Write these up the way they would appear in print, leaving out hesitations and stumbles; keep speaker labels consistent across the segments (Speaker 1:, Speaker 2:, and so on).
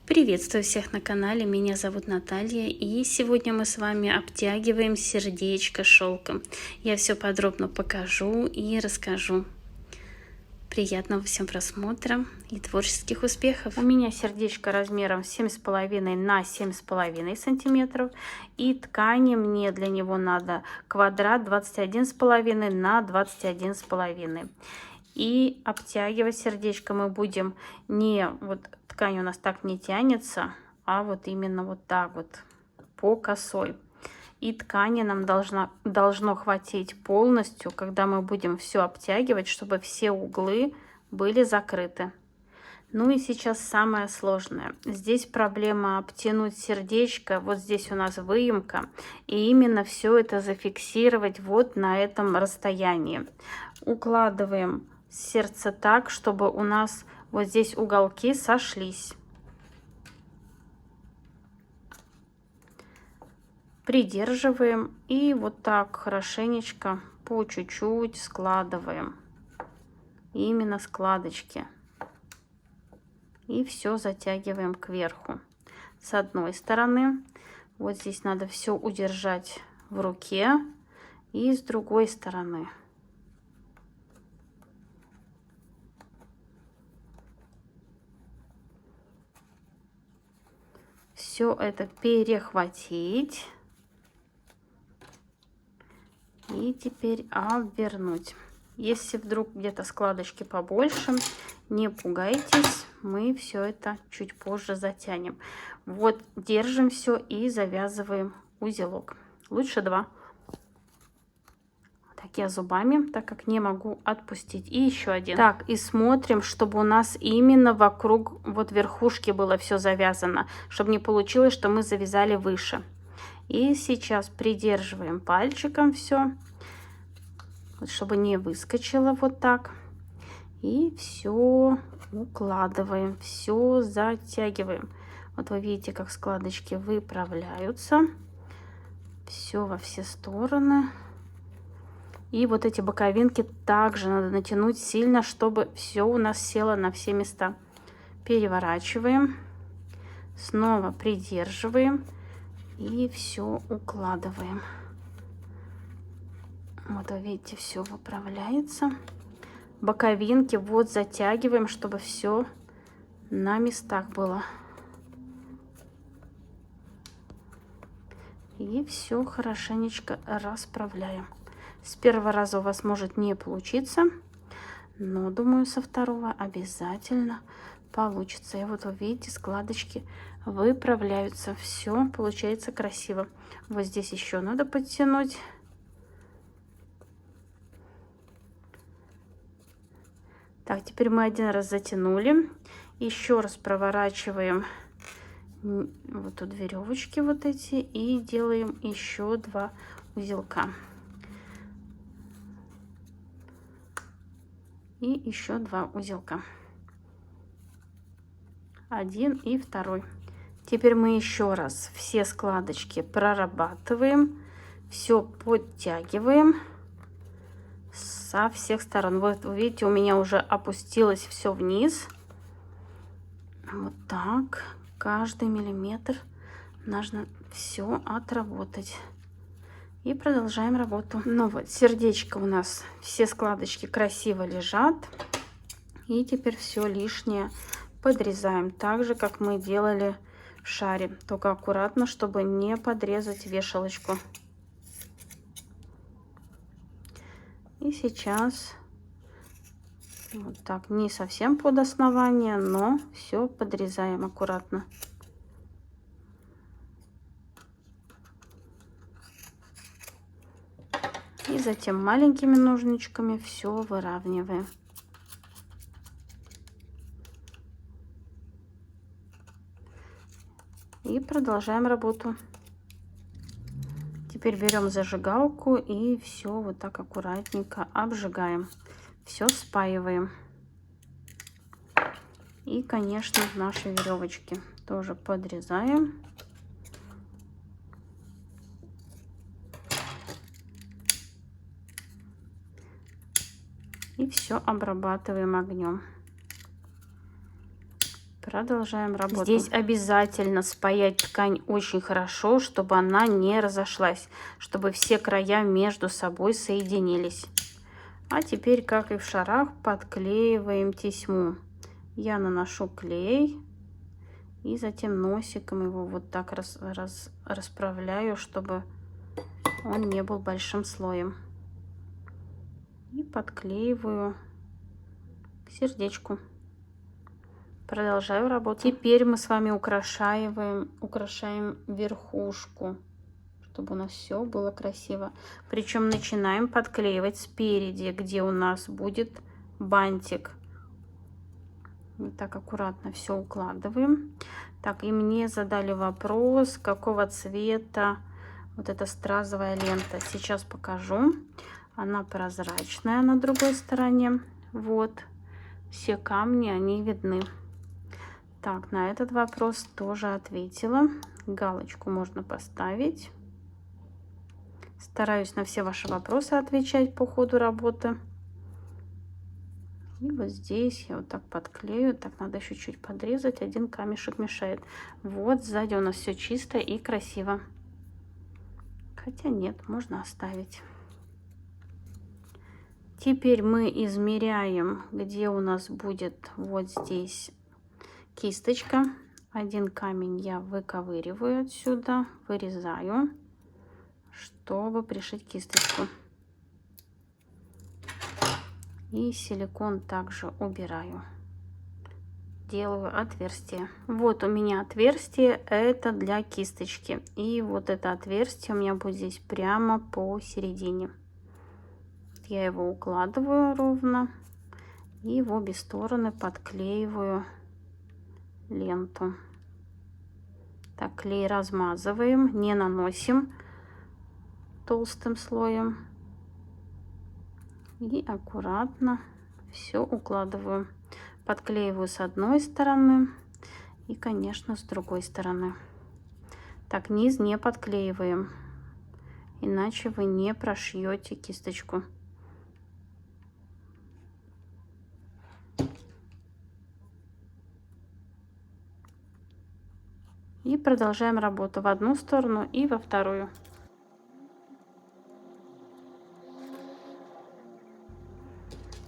Speaker 1: Приветствую всех на канале, меня зовут Наталья, и сегодня мы с вами обтягиваем сердечко шелком. Я все подробно покажу и расскажу. Приятного всем просмотра и творческих успехов. У меня сердечко размером 7,5 на 7,5 сантиметров, и ткани мне для него надо квадрат 21,5 на 21,5. И обтягивать сердечко мы будем не вот ткань у нас так не тянется, а вот именно вот так вот по косой. И ткани нам должно хватить полностью, когда мы будем все обтягивать, чтобы все углы были закрыты. Ну и сейчас самое сложное. Здесь проблема обтянуть сердечко. Вот здесь у нас выемка. И именно все это зафиксировать вот на этом расстоянии. Укладываем сердце так, чтобы у нас вот здесь уголки сошлись. Придерживаем и вот так хорошенечко по чуть-чуть складываем. Именно складочки. И все затягиваем кверху. С одной стороны, вот здесь надо все удержать в руке, и с другой стороны. Все это перехватить. И теперь обвернуть. Если вдруг где-то складочки побольше, не пугайтесь, мы все это чуть позже затянем. Вот держим все и завязываем узелок. Лучше 2. Так, я зубами, так как не могу отпустить. И еще один. Так, и смотрим, чтобы у нас именно вокруг вот верхушки было все завязано, чтобы не получилось, что мы завязали выше. И сейчас придерживаем пальчиком все, вот, чтобы не выскочило вот так. И все укладываем, все затягиваем. Вот вы видите, как складочки выправляются. Все во все стороны. И вот эти боковинки также надо натянуть сильно, чтобы все у нас село на все места. Переворачиваем. Снова придерживаем. И все укладываем. Вот вы видите, все выправляется. Боковинки вот затягиваем, чтобы все на местах было. И все хорошенечко расправляем. С первого раза у вас может не получиться, но думаю, со второго обязательно получится. И вот вы видите, складочки выправляются, все получается красиво. Вот здесь еще надо подтянуть. Так, теперь мы один раз затянули, еще раз проворачиваем вот тут веревочки вот эти и делаем еще 2 узелка. И еще 2 узелка. 1 и 2. Теперь мы еще раз все складочки прорабатываем, все подтягиваем со всех сторон. Вот вы видите, у меня уже опустилось все вниз. Вот так. Каждый миллиметр нужно все отработать. И продолжаем работу. Ну вот, сердечко у нас, все складочки красиво лежат. И теперь все лишнее подрезаем, так же, как мы делали в шаре. Только аккуратно, чтобы не подрезать вешалочку. И сейчас вот так, не совсем под основание, но все подрезаем аккуратно. И затем маленькими ножничками все выравниваем. И продолжаем работу. Теперь берем зажигалку и все вот так аккуратненько обжигаем. Все спаиваем. И, конечно, наши веревочки тоже подрезаем. И все обрабатываем огнем. Продолжаем работу. Здесь обязательно спаять ткань очень хорошо, чтобы она не разошлась, чтобы все края между собой соединились. А теперь, как и в шарах, подклеиваем тесьму. Я наношу клей и затем носиком его вот так расправляю, чтобы он не был большим слоем. И подклеиваю к сердечку. Продолжаю работать. Теперь мы с вами украшаем верхушку, чтобы у нас все было красиво. Причем начинаем подклеивать спереди, где у нас будет бантик. Вот так аккуратно все укладываем. Так, и мне задали вопрос, какого цвета вот эта стразовая лента. Сейчас покажу. Она прозрачная на другой стороне. Вот. Все камни, они видны. Так, на этот вопрос тоже ответила. Галочку можно поставить. Стараюсь на все ваши вопросы отвечать по ходу работы. И вот здесь я вот так подклею. Так, надо еще чуть подрезать. Один камешек мешает. Вот сзади у нас все чисто и красиво. Хотя нет, можно оставить. Теперь мы измеряем, где у нас будет вот здесь кисточка. Один камень я выковыриваю отсюда, вырезаю, чтобы пришить кисточку. И силикон также убираю. Делаю отверстие. Вот у меня отверстие, это для кисточки. И вот это отверстие у меня будет здесь прямо посередине. Я его укладываю ровно и в обе стороны подклеиваю ленту. Так, клей размазываем, не наносим толстым слоем. И аккуратно все укладываю. Подклеиваю с одной стороны и, конечно, с другой стороны. Так, низ не подклеиваем, иначе вы не прошьете кисточку. И продолжаем работу в одну сторону и во вторую.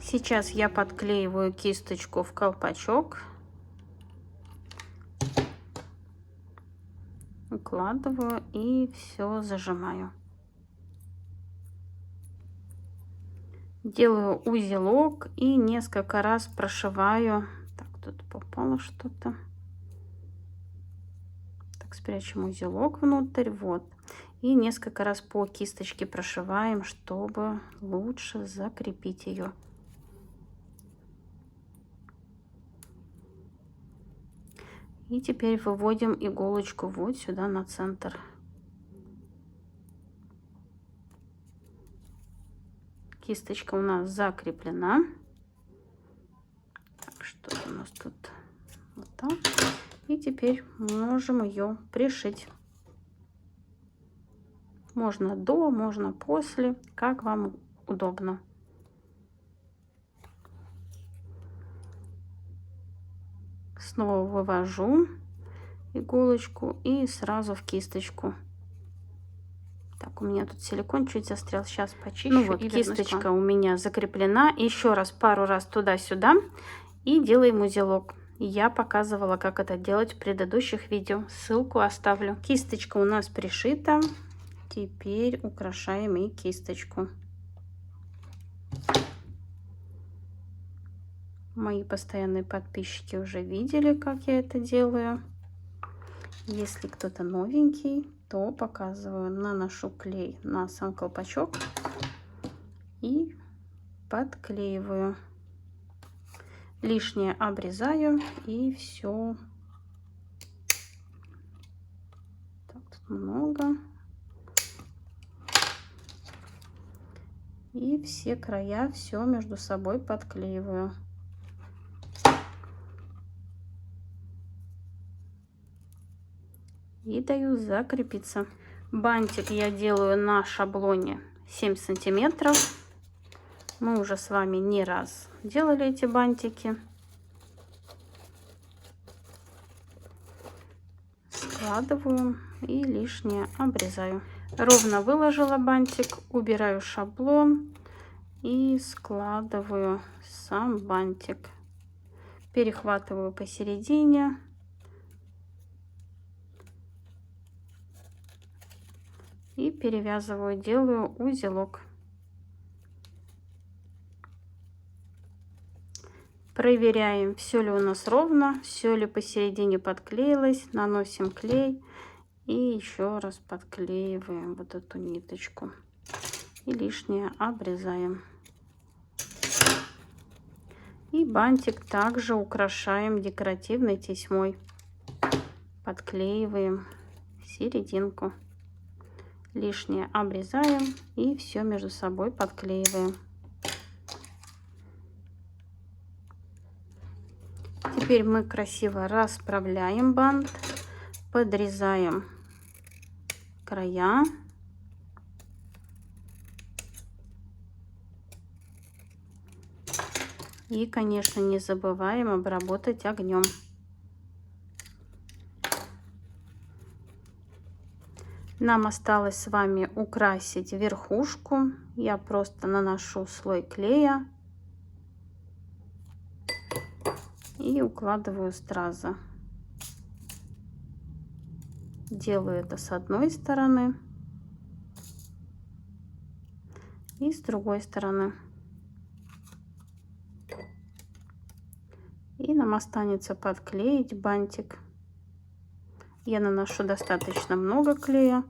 Speaker 1: Сейчас я подклеиваю кисточку в колпачок. Укладываю и все зажимаю. Делаю узелок и несколько раз прошиваю. Так, тут попало что-то. Спрячем узелок внутрь, вот, и несколько раз по кисточке прошиваем, чтобы лучше закрепить ее. И теперь выводим иголочку вот сюда на центр. Кисточка у нас закреплена. Так, что у нас тут? Вот так. И теперь можем ее пришить. Можно до, можно после, как вам удобно. Снова вывожу иголочку и сразу в кисточку. Так, у меня тут силикон чуть застрял, сейчас почищу. Ну вот, кисточка у меня закреплена. Еще раз, пару раз туда-сюда и делаем узелок. Я показывала, как это делать в предыдущих видео. Ссылку оставлю. Кисточка у нас пришита. Теперь украшаем и кисточку. Мои постоянные подписчики уже видели, как я это делаю. Если кто-то новенький, то показываю. Наношу клей на сам колпачок и подклеиваю. Лишнее обрезаю и все. Так, тут много. И все края все между собой подклеиваю. И даю закрепиться. Бантик я делаю на шаблоне 7 сантиметров. Мы уже с вами не раз делали эти бантики. укладываю и лишнее обрезаю. Ровно выложила бантик, убираю шаблон и складываю сам бантик. Перехватываю посередине. И перевязываю, делаю узелок. Проверяем, все ли у нас ровно, все ли посередине подклеилось. Наносим клей и еще раз подклеиваем вот эту ниточку. И лишнее обрезаем. И бантик также украшаем декоративной тесьмой. Подклеиваем серединку. Лишнее обрезаем и все между собой подклеиваем. Теперь мы красиво расправляем бант, подрезаем края. И, конечно, не забываем обработать огнем. Нам осталось с вами украсить верхушку. Я просто наношу слой клея и укладываю стразы. Делаю это с одной стороны и с другой стороны. И нам останется подклеить бантик. Я наношу достаточно много клея,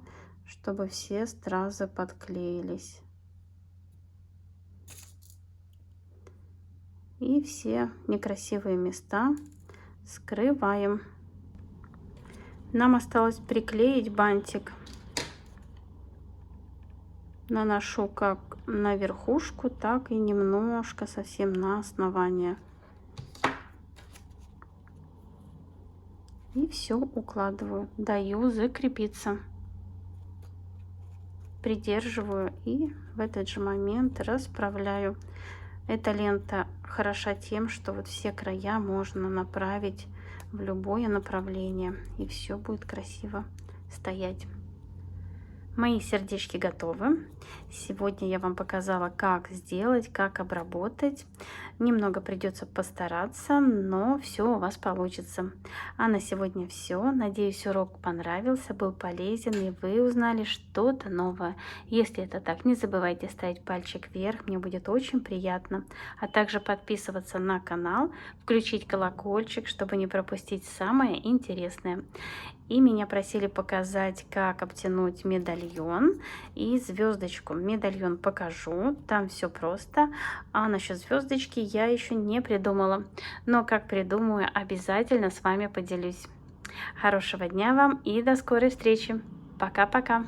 Speaker 1: чтобы все стразы подклеились. И все некрасивые места скрываем. Нам осталось приклеить бантик. Наношу как на верхушку, так и немножко совсем на основание. И все укладываю, даю закрепиться. Придерживаю и в этот же момент расправляю. Эта лента хороша тем, что вот все края можно направить в любое направление, и все будет красиво стоять. Мои сердечки готовы. Сегодня я вам показала, как сделать, как обработать. Немного придется постараться, но все у вас получится. А на сегодня все. Надеюсь, урок понравился, был полезен, и вы узнали что-то новое. Если это так, не забывайте ставить пальчик вверх, мне будет очень приятно. А также подписываться на канал, включить колокольчик, чтобы не пропустить самое интересное. И меня просили показать, как обтянуть медальон и звездочку. Медальон покажу, там все просто. А насчет звездочки я еще не придумала. Но как придумаю, обязательно с вами поделюсь. Хорошего дня вам и до скорой встречи. Пока-пока.